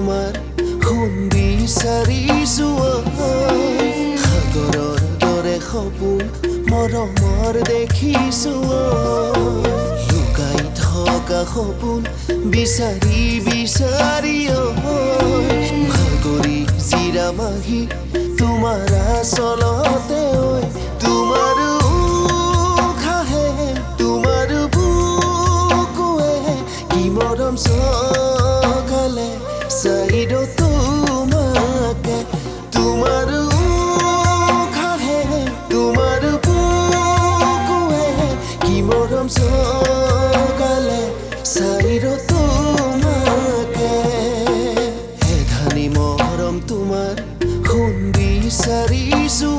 তোমাৰ সোণ বিচাৰিছো সাগৰৰ দৰে সপোন মৰমৰ দেখিছো লুকাই থকা সপোন বিচাৰি বিচাৰি ভাগৰি জিৰা মাহি তোমাৰ আচলতে তোমাৰ উশাহে তোমাৰ বুকুৱে কি মৰম চগালে চাইড তোমাকে তোমাৰ উশাহে তোমাৰ বুকুৱে কি মৰম চগালে চাইড তোমাকে এধানি মৰম তোমাৰ সোণ বিচাৰিছো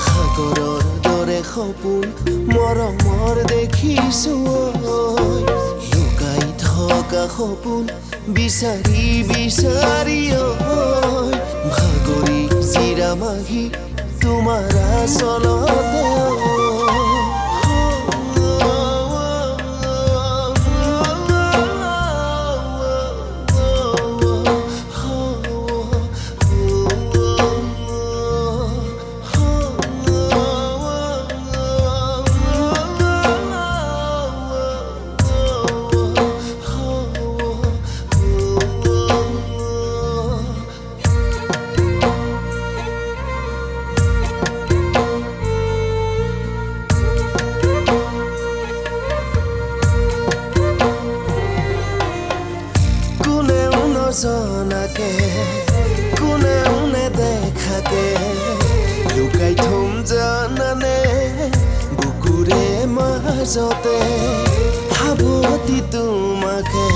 সাগৰৰ দৰে সপোন মৰমৰ দেখিছো লুকাই থকা সপোন বিচাৰি বিচাৰি ভাগৰি জিৰা মাহি তোমাৰ আচলতে জনাকে কোনেও নেদেখাকে লুকাই থম জানানে বুকুৰে মাজতে সাৱতি তোমাকে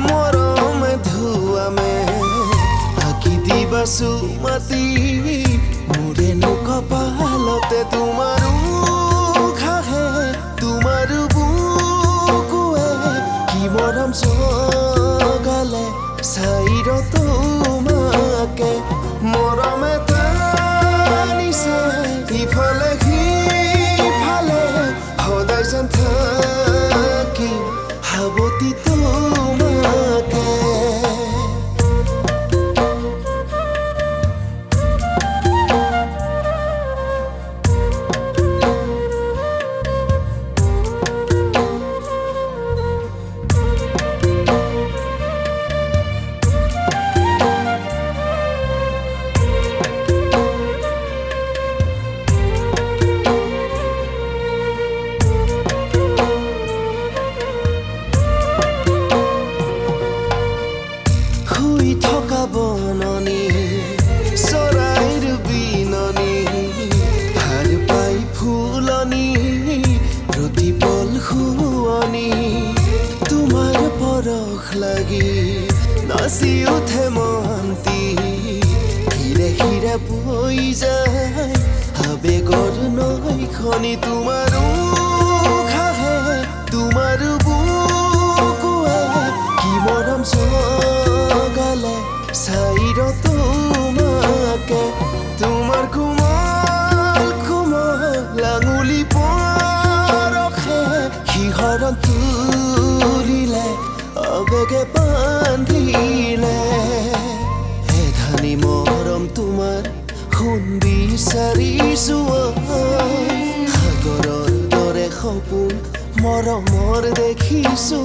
মৰমে ধুৱামে আঁকি দিবাচো মাতি মোৰেনো কপালতে তোমাৰ উশাহে তোমাৰ বুকুৱে কি মৰম চগালে চাইড তোমাকে মৰমে টানিছে ইফালে সিফালে সদায় যেন থাকিম সাৱতি তোমাকে বননি চৰাইৰ বিননি হাৰ পাই ফুলনি প্ৰতিপল শুৱনি তোমাৰ পৰশ লাগি নাচি উঠে মনটি হিৰে হিৰে বৈ যায় আবেগৰ নৈখনি তোমাৰ উশাহে তোমাৰ বুকুৱে কি মৰম চগালে চাইড তোমাকে তোমাৰ কোমল কোমল আঙুলি পৰখে শিহৰণ তুলিলে আবেগে বান্ধিলে এধানি মৰম তোমাৰ সোণ বিচাৰিছো সাগৰৰ দৰে সপোন মৰমৰ দেখিছো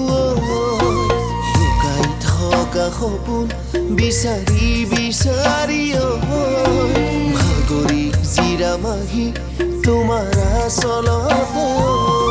লুকাই থকা সপোন বিচাৰি বিচাৰি ভাগৰি জিৰা মাহি তোমাৰ আচলতে